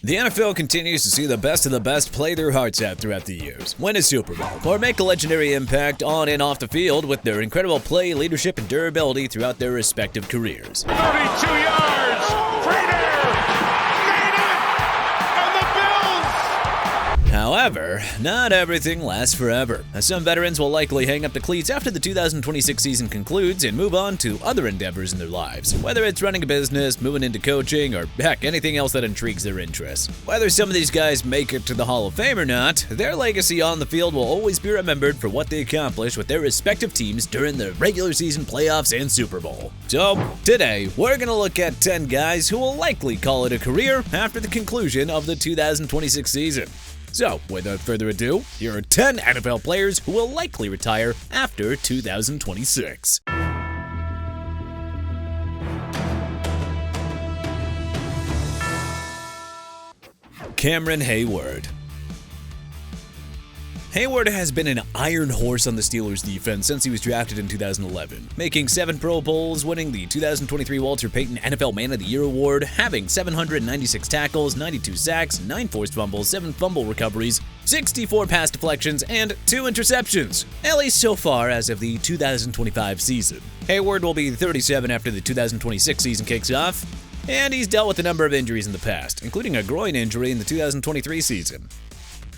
The NFL continues to see the best of the best play their hearts out throughout the years, win a Super Bowl, or make a legendary impact on and off the field with their incredible play, leadership, and durability throughout their respective careers. 32 yards, Prater, made it, and the Bills! However, not everything lasts forever, as some veterans will likely hang up the cleats after the 2026 season concludes and move on to other endeavors in their lives, whether it's running a business, moving into coaching, or heck, anything else that intrigues their interest. Whether some of these guys make it to the Hall of Fame or not, their legacy on the field will always be remembered for what they accomplished with their respective teams during the regular season playoffs and Super Bowl. So, today, we're going to look at 10 guys who will likely call it a career after the conclusion of the 2026 season. So, without further ado, here are 10 NFL players who will likely retire after 2026. Cameron Heyward. Heyward has been an iron horse on the Steelers' defense since he was drafted in 2011, making 7 Pro Bowls, winning the 2023 Walter Payton NFL Man of the Year award, having 796 tackles, 92 sacks, 9 forced fumbles, 7 fumble recoveries, 64 pass deflections, and 2 interceptions, at least so far as of the 2025 season. Heyward will be 37 after the 2026 season kicks off, and he's dealt with a number of injuries in the past, including a groin injury in the 2023 season.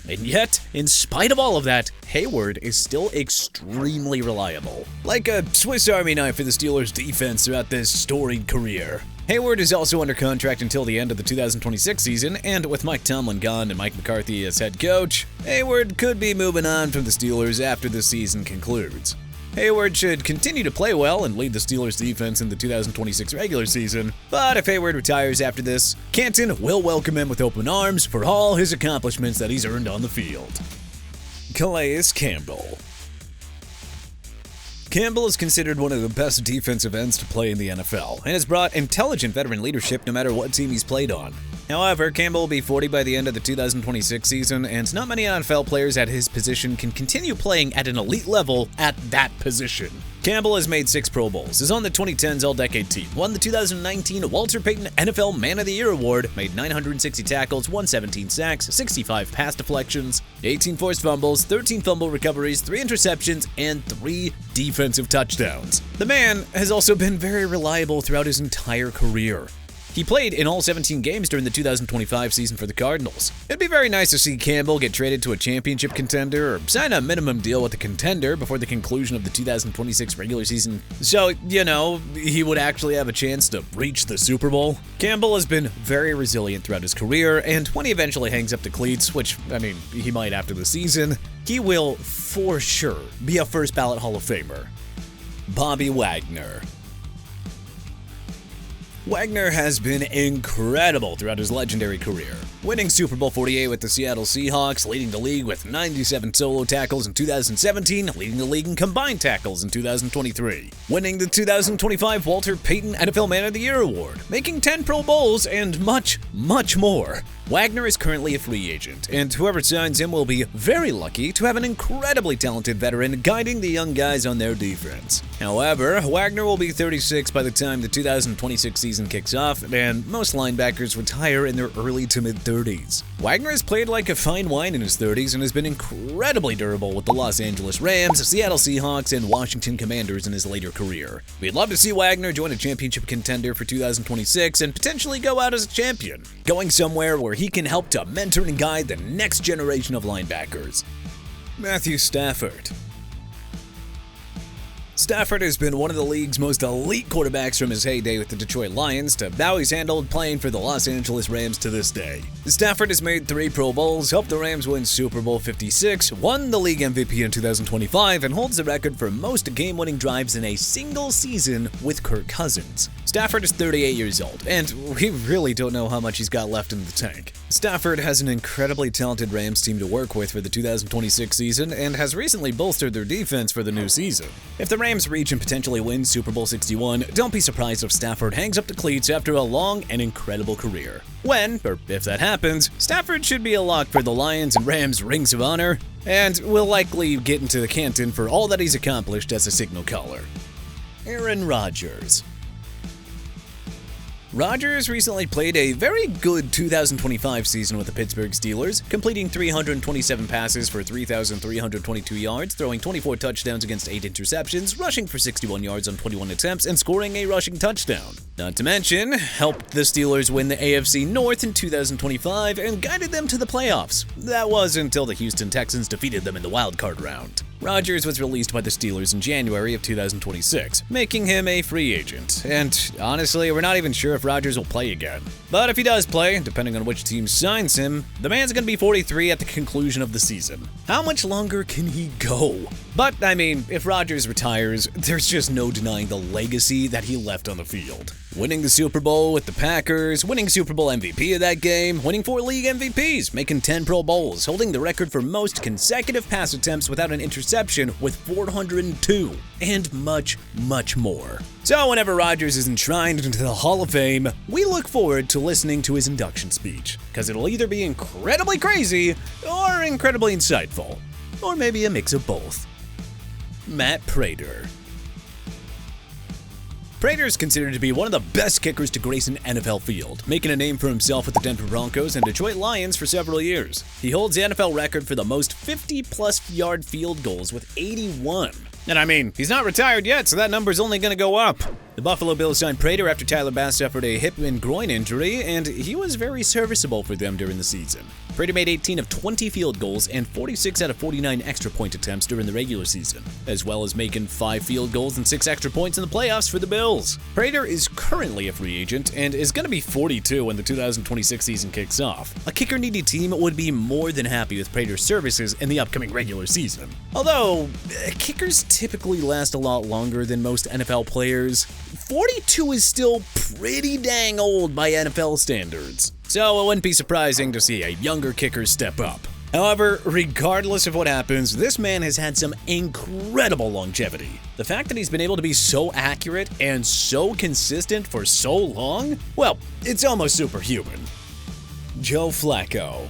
And yet, in spite of all of that, Heyward is still extremely reliable. Like a Swiss Army knife for the Steelers' defense throughout this storied career. Heyward is also under contract until the end of the 2026 season, and with Mike Tomlin gone and Mike McCarthy as head coach, Heyward could be moving on from the Steelers after the season concludes. Heyward should continue to play well and lead the Steelers' defense in the 2026 regular season, but if Heyward retires after this, Canton will welcome him with open arms for all his accomplishments that he's earned on the field. Calais Campbell. Campbell is considered one of the best defensive ends to play in the NFL, and has brought intelligent veteran leadership no matter what team he's played on. However, Campbell will be 40 by the end of the 2026 season, and not many NFL players at his position can continue playing at an elite level at that position. Campbell has made 6 Pro Bowls, is on the 2010s All-Decade Team, won the 2019 Walter Payton NFL Man of the Year award, made 960 tackles, 117 sacks, 65 pass deflections, 18 forced fumbles, 13 fumble recoveries, 3 interceptions, and 3 defensive touchdowns. The man has also been very reliable throughout his entire career. He played in all 17 games during the 2025 season for the Cardinals. It'd be very nice to see Campbell get traded to a championship contender or sign a minimum deal with a contender before the conclusion of the 2026 regular season, so, he would actually have a chance to reach the Super Bowl. Campbell has been very resilient throughout his career, and when he eventually hangs up the cleats, which, he might after the season, he will, for sure, be a first ballot Hall of Famer. Bobby Wagner. Wagner has been incredible throughout his legendary career, winning Super Bowl 48 with the Seattle Seahawks, leading the league with 97 solo tackles in 2017, leading the league in combined tackles in 2023, winning the 2025 Walter Payton NFL Man of the Year award, making 10 Pro Bowls, and much, much more. Wagner is currently a free agent, and whoever signs him will be very lucky to have an incredibly talented veteran guiding the young guys on their defense. However, Wagner will be 36 by the time the 2026 season kicks off, and most linebackers retire in their early to mid-30s. Wagner has played like a fine wine in his 30s and has been incredibly durable with the Los Angeles Rams, Seattle Seahawks, and Washington Commanders in his later career. We'd love to see Wagner join a championship contender for 2026 and potentially go out as a champion, going somewhere where he can help to mentor and guide the next generation of linebackers. Matthew Stafford. Stafford has been one of the league's most elite quarterbacks from his heyday with the Detroit Lions to how he's handled playing for the Los Angeles Rams to this day. Stafford has made 3 Pro Bowls, helped the Rams win Super Bowl 56, won the league MVP in 2025, and holds the record for most game-winning drives in a single season with Kirk Cousins. Stafford is 38 years old, and we really don't know how much he's got left in the tank. Stafford has an incredibly talented Rams team to work with for the 2026 season and has recently bolstered their defense for the new season. If the Rams reach and potentially win Super Bowl 61, don't be surprised if Stafford hangs up the cleats after a long and incredible career. When, or if that happens, Stafford should be a lock for the Lions and Rams Rings of Honor, and will likely get into the Canton for all that he's accomplished as a signal caller. Aaron Rodgers. Rodgers recently played a very good 2025 season with the Pittsburgh Steelers, completing 327 passes for 3,322 yards, throwing 24 touchdowns against 8 interceptions, rushing for 61 yards on 21 attempts, and scoring a rushing touchdown. Not to mention, helped the Steelers win the AFC North in 2025 and guided them to the playoffs. That was until the Houston Texans defeated them in the wildcard round. Rodgers was released by the Steelers in January of 2026, making him a free agent. And honestly, we're not even sure if Rodgers will play again. But if he does play, depending on which team signs him, the man's gonna be 43 at the conclusion of the season. How much longer can he go? But, I mean, if Rodgers retires, there's just no denying the legacy that he left on the field. Winning the Super Bowl with the Packers, winning Super Bowl MVP of that game, winning 4 league MVPs, making 10 Pro Bowls, holding the record for most consecutive pass attempts without an interception with 402, and much, much more. So whenever Rodgers is enshrined into the Hall of Fame, we look forward to listening to his induction speech, because it'll either be incredibly crazy or incredibly insightful, or maybe a mix of both. Matt Prater. Prater is considered to be one of the best kickers to grace an NFL field, making a name for himself with the Denver Broncos and Detroit Lions for several years. He holds the NFL record for the most 50-plus yard field goals with 81. And I mean, he's not retired yet, so that number's only going to go up. The Buffalo Bills signed Prater after Tyler Bass suffered a hip and groin injury, and he was very serviceable for them during the season. Prater made 18 of 20 field goals and 46 out of 49 extra point attempts during the regular season, as well as making 5 field goals and 6 extra points in the playoffs for the Bills. Prater is currently a free agent and is going to be 42 when the 2026 season kicks off. A kicker-needy team would be more than happy with Prater's services in the upcoming regular season. Although, kickers typically last a lot longer than most NFL players, 42 is still pretty dang old by NFL standards. So it wouldn't be surprising to see a younger kicker step up. However, regardless of what happens, this man has had some incredible longevity. The fact that he's been able to be so accurate and so consistent for so long, well, it's almost superhuman. Joe Flacco.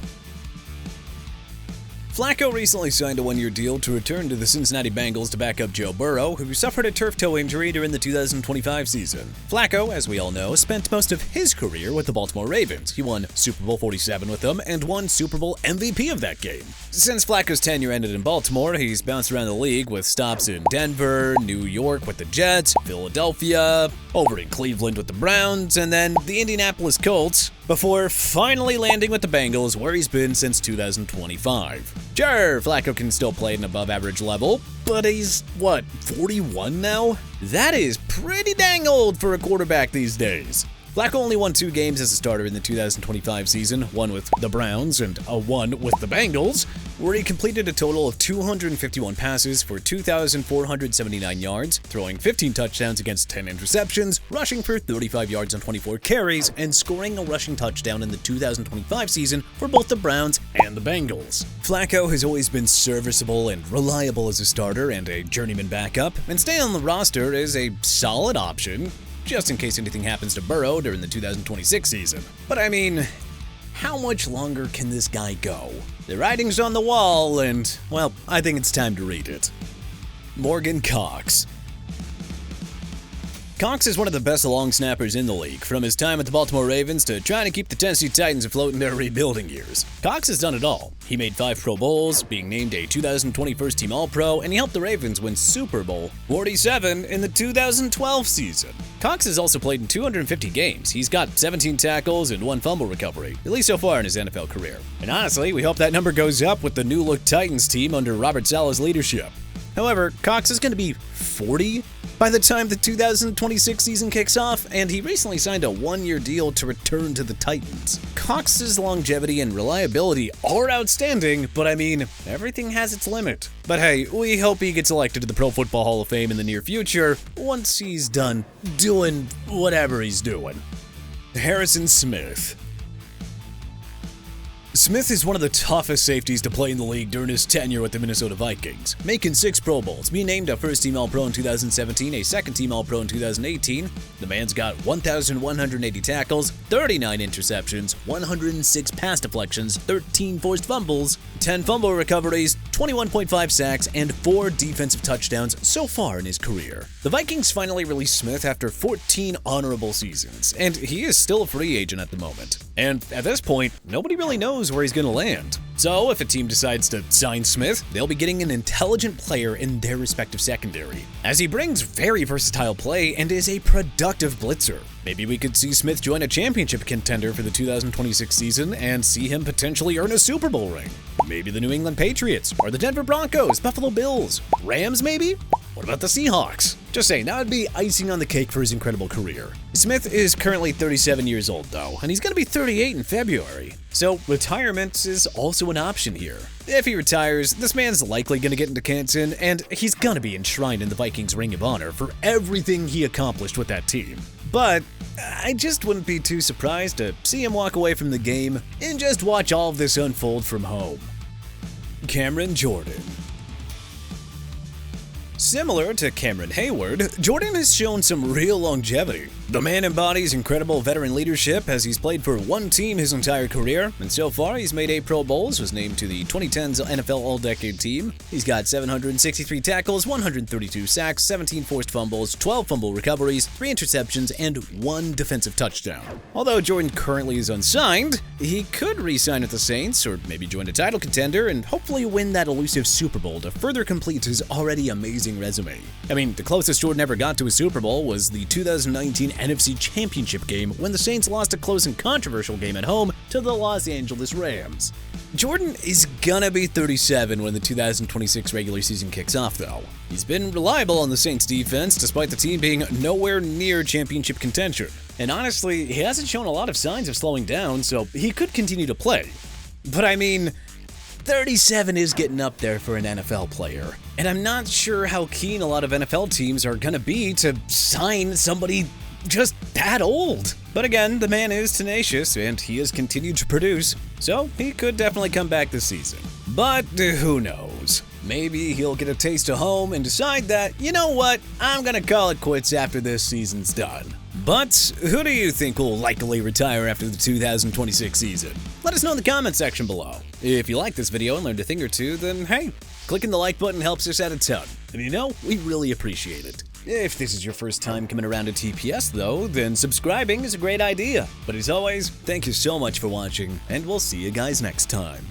Flacco recently signed a 1-year deal to return to the Cincinnati Bengals to back up Joe Burrow, who suffered a turf toe injury during the 2025 season. Flacco, as we all know, spent most of his career with the Baltimore Ravens. He won Super Bowl 47 with them and won Super Bowl MVP of that game. Since Flacco's tenure ended in Baltimore, he's bounced around the league with stops in Denver, New York with the Jets, Philadelphia, over in Cleveland with the Browns, and then the Indianapolis Colts, before finally landing with the Bengals, where he's been since 2025. Sure, Flacco can still play at an above-average level, but he's, 41 now? That is pretty dang old for a quarterback these days. Flacco only won 2 games as a starter in the 2025 season, one with the Browns and one with the Bengals, where he completed a total of 251 passes for 2,479 yards, throwing 15 touchdowns against 10 interceptions, rushing for 35 yards on 24 carries, and scoring a rushing touchdown in the 2025 season for both the Browns and the Bengals. Flacco has always been serviceable and reliable as a starter and a journeyman backup, and staying on the roster is a solid option, just in case anything happens to Burrow during the 2026 season. But I mean, how much longer can this guy go? The writing's on the wall, and, well, I think it's time to read it. Morgan Cox. Cox is one of the best long snappers in the league, from his time at the Baltimore Ravens to trying to keep the Tennessee Titans afloat in their rebuilding years. Cox has done it all. He made 5 Pro Bowls, being named a 2021 Team All-Pro, and he helped the Ravens win Super Bowl 47 in the 2012 season. Cox has also played in 250 games. He's got 17 tackles and 1 fumble recovery, at least so far in his NFL career. And honestly, we hope that number goes up with the new-look Titans team under Robert Saleh's leadership. However, Cox is going to be 40 by the time the 2026 season kicks off, and he recently signed a 1-year deal to return to the Titans. Cox's longevity and reliability are outstanding, but I mean, everything has its limit. But hey, we hope he gets elected to the Pro Football Hall of Fame in the near future, once he's done doing whatever he's doing. Harrison Smith. Smith is one of the toughest safeties to play in the league during his tenure with the Minnesota Vikings, making 6 Pro Bowls, being named a first-team All-Pro in 2017, a second-team All-Pro in 2018. The man's got 1,180 tackles, 39 interceptions, 106 pass deflections, 13 forced fumbles, 10 fumble recoveries, 21.5 sacks, and 4 defensive touchdowns so far in his career. The Vikings finally released Smith after 14 honorable seasons, and he is still a free agent at the moment. And at this point, nobody really knows where he's going to land. So if a team decides to sign Smith, they'll be getting an intelligent player in their respective secondary, as he brings very versatile play and is a productive blitzer. Maybe we could see Smith join a championship contender for the 2026 season and see him potentially earn a Super Bowl ring. Maybe the New England Patriots, or the Denver Broncos, Buffalo Bills, Rams maybe? What about the Seahawks? Just saying, that would be icing on the cake for his incredible career. Smith is currently 37 years old though, and he's going to be 38 in February. So retirement is also an option here. If he retires, this man's likely going to get into Canton, and he's going to be enshrined in the Vikings Ring of Honor for everything he accomplished with that team. But I just wouldn't be too surprised to see him walk away from the game and just watch all of this unfold from home. Cameron Jordan. Similar to Cameron Heyward, Jordan has shown some real longevity. The man embodies incredible veteran leadership as he's played for one team his entire career, and so far he's made 8 Pro Bowls, was named to the 2010s NFL All-Decade team. He's got 763 tackles, 132 sacks, 17 forced fumbles, 12 fumble recoveries, 3 interceptions, and 1 defensive touchdown. Although Jordan currently is unsigned, he could re-sign with the Saints, or maybe join a title contender and hopefully win that elusive Super Bowl to further complete his already amazing resume. I mean, the closest Jordan ever got to a Super Bowl was the 2019 NFC Championship game when the Saints lost a close and controversial game at home to the Los Angeles Rams. Jordan is gonna be 37 when the 2026 regular season kicks off though. He's been reliable on the Saints defense despite the team being nowhere near championship contention. And honestly, he hasn't shown a lot of signs of slowing down, so he could continue to play. But I mean, 37 is getting up there for an NFL player, and I'm not sure how keen a lot of NFL teams are gonna be to sign somebody just that old. But again, the man is tenacious, and he has continued to produce, so he could definitely come back this season. But who knows? Maybe he'll get a taste of home and decide that, you know what, I'm gonna call it quits after this season's done. But who do you think will likely retire after the 2026 season? Let us know in the comment section below. If you like this video and learned a thing or two, then hey, clicking the like button helps us out a ton. And you know, we really appreciate it. If this is your first time coming around to TPS though, then subscribing is a great idea. But as always, thank you so much for watching, and we'll see you guys next time.